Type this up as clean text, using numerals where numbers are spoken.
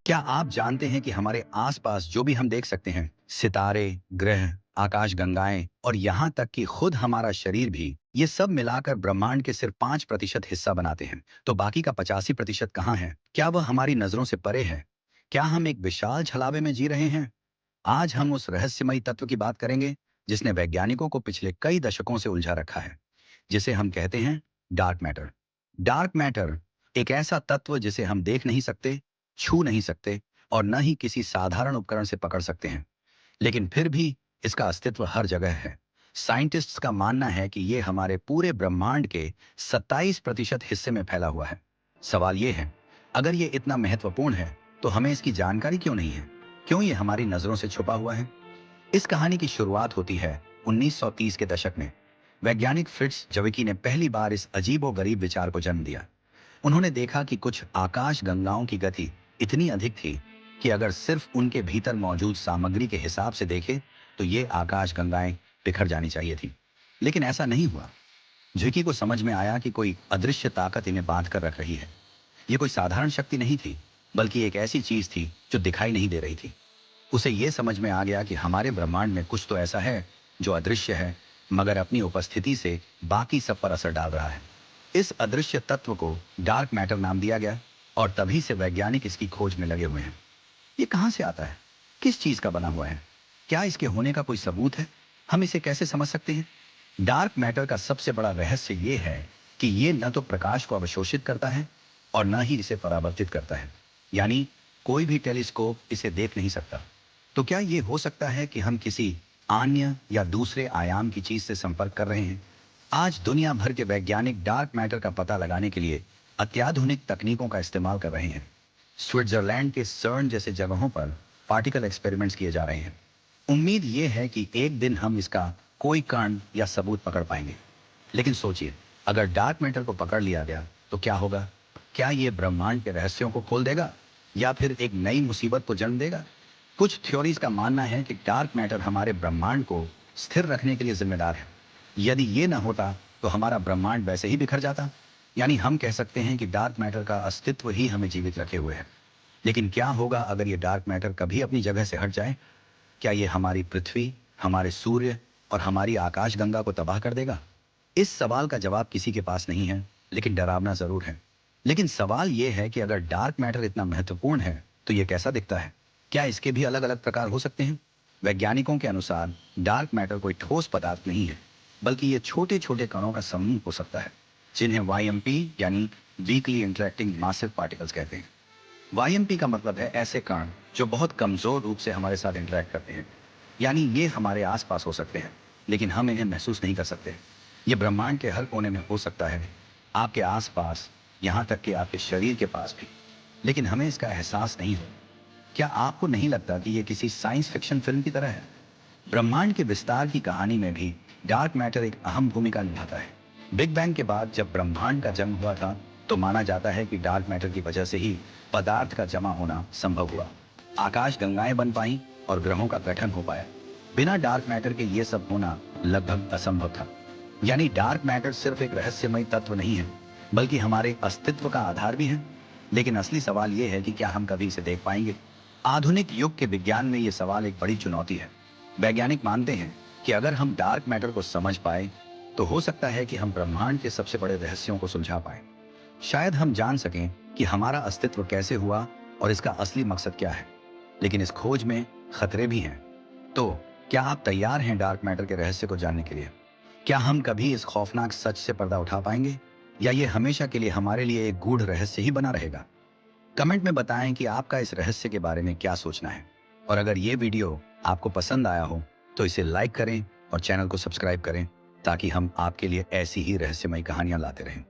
क्या आप जानते हैं कि हमारे आसपास जो भी हम देख सकते हैं, सितारे, ग्रह, आकाशगंगाएं और यहाँ तक कि खुद हमारा शरीर भी, ये सब मिलाकर ब्रह्मांड के सिर्फ 5% हिस्सा बनाते हैं। तो बाकी का 85% कहाँ है? क्या वह हमारी नजरों से परे है? क्या हम एक विशाल छलावे में जी रहे हैं? आज हम उस रहस्यमयी तत्व की बात करेंगे जिसने वैज्ञानिकों को पिछले कई दशकों से उलझा रखा है, जिसे हम कहते हैं डार्क मैटर। डार्क मैटर एक ऐसा तत्व जिसे हम देख नहीं सकते, छू नहीं सकते और न ही किसी साधारण उपकरण से पकड़ सकते हैं, लेकिन फिर भी इसका अस्तित्व हर जगह है। साइंटिस्ट्स का मानना है कि ये हमारे पूरे ब्रह्मांड के 27% हिस्से में फैला हुआ है। सवाल ये है, अगर ये इतना महत्वपूर्ण है तो हमें इसकी जानकारी क्यों नहीं है? क्यों ये हमारी नजरों से छुपा हुआ है? इस कहानी की शुरुआत होती है 1930 के दशक में। वैज्ञानिक फ्रिट्ज जविकी ने पहली बार इस अजीबोगरीब विचार को जन्म दिया। उन्होंने देखा कि कुछ आकाश गंगाओं की गति इतनी अधिक थी कि अगर सिर्फ उनके भीतर मौजूद सामग्री के हिसाब से देखें तो ये आकाश गंगाएं बिखर जानी चाहिए थी। लेकिन ऐसा नहीं हुआ। झुकी को समझ में आया कि कोई अदृश्य ताकत इन्हें बांध कर रख रही है। ये कोई साधारण शक्ति नहीं थी, बल्कि एक ऐसी चीज थी जो दिखाई नहीं दे रही थी। उसे यह समझ में आ गया कि हमारे ब्रह्मांड में कुछ तो ऐसा है जो अदृश्य है, मगर अपनी उपस्थिति से बाकी सब पर असर डाल रहा है। इस अदृश्य तत्व को डार्क मैटर नाम दिया गया और तभी से वैज्ञानिक इसकी खोज में लगे हुए हैं। ये कहां से आता है? किस चीज का बना हुआ है? क्या इसके होने का कोई सबूत है? हम इसे कैसे समझ सकते हैं? डार्क मैटर का सबसे बड़ा रहस्य ये है कि ये न तो प्रकाश को अवशोषित करता है और न ही इसे परावर्तित करता है। यानी कोई भी टेलीस्कोप इसे देख नहीं सकता। तो क्या ये हो सकता है कि हम किसी अन्य या दूसरे आयाम की चीज से संपर्क कर रहे हैं? आज दुनिया भर के वैज्ञानिक डार्क मैटर का पता लगाने के लिए अत्याधुनिक तकनीकों का इस्तेमाल कर रहे हैं। स्विट्जरलैंड के सर्न जैसे जगहों पर पार्टिकल एक्सपेरिमेंट्स किए जा रहे हैं। उम्मीद ये है कि एक दिन हम इसका कोई कारण या सबूत पकड़ पाएंगे। लेकिन सोचिए, अगर डार्क मैटर को पकड़ लिया गया तो क्या होगा? क्या ये ब्रह्मांड के रहस्यों को खोल देगा या फिर एक नई मुसीबत को जन्म देगा? कुछ थ्योरीज का मानना है कि डार्क मैटर हमारे ब्रह्मांड को स्थिर रखने के लिए जिम्मेदार है। यदि ये ना होता तो हमारा ब्रह्मांड वैसे ही बिखर जाता। यानी हम कह सकते हैं कि डार्क मैटर का अस्तित्व ही हमें जीवित रखे हुए है। लेकिन क्या होगा अगर ये डार्क मैटर कभी अपनी जगह से हट जाए? क्या ये हमारी पृथ्वी, हमारे सूर्य और हमारी आकाशगंगा को तबाह कर देगा? इस सवाल का जवाब किसी के पास नहीं है, लेकिन डरावना जरूर है। लेकिन सवाल यह है कि अगर डार्क मैटर इतना महत्वपूर्ण है तो यह कैसा दिखता है? क्या इसके भी अलग अलग प्रकार हो सकते हैं? वैज्ञानिकों के अनुसार डार्क मैटर कोई ठोस पदार्थ नहीं है, बल्कि ये छोटे छोटे कणों का समूह हो सकता है, जिन्हें वाईएमपी यानी वीकली इंटरेक्टिंग मासिव पार्टिकल्स कहते हैं। वाईएमपी का मतलब है ऐसे कण जो बहुत कमजोर रूप से हमारे साथ इंटरेक्ट करते हैं। यानी ये हमारे आसपास हो सकते हैं, लेकिन हम इन्हें महसूस नहीं कर सकते। ये ब्रह्मांड के हर कोने में हो सकता है, आपके आसपास, यहाँ तक कि आपके शरीर के पास भी, लेकिन हमें इसका एहसास नहीं हो। क्या आपको नहीं लगता कि ये किसी साइंस फिक्शन फिल्म की तरह है? ब्रह्मांड के विस्तार की कहानी में भी डार्क मैटर एक अहम भूमिका निभाता है। बिग बैंग के बाद जब ब्रह्मांड का जन्म हुआ था, तो माना जाता है कि डार्क मैटर की वजह से ही पदार्थ का जमा होना संभव हुआ। आकाश गंगाएं बन पाई और ग्रहों का गठन हो पाया। बिना डार्क मैटर के ये सब होना लगभग असंभव था। यानी डार्क मैटर सिर्फ एक रहस्यमय तत्व नहीं है, बल्कि हमारे अस्तित्व का आधार भी है। लेकिन असली सवाल यह है कि क्या हम कभी इसे देख पाएंगे? आधुनिक युग के विज्ञान में यह सवाल एक बड़ी चुनौती है। वैज्ञानिक मानते हैं कि अगर हम डार्क मैटर को समझ पाए तो हो सकता है कि हम ब्रह्मांड के सबसे बड़े रहस्यों को सुलझा पाए। शायद हम जान सकें कि हमारा अस्तित्व कैसे हुआ और इसका असली मकसद क्या है। लेकिन इस खोज में खतरे भी हैं। तो क्या आप तैयार हैं डार्क मैटर के रहस्य को जानने के लिए? क्या हम कभी इस खौफनाक सच से पर्दा उठा पाएंगे, या ये हमेशा के लिए हमारे लिए एक गूढ़ रहस्य ही बना रहेगा? कमेंट में बताएं कि आपका इस रहस्य के बारे में क्या सोचना है। और अगर ये वीडियो आपको पसंद आया हो तो इसे लाइक करें और चैनल को सब्सक्राइब करें, ताकि हम आपके लिए ऐसी ही रहस्यमयी कहानियां लाते रहें।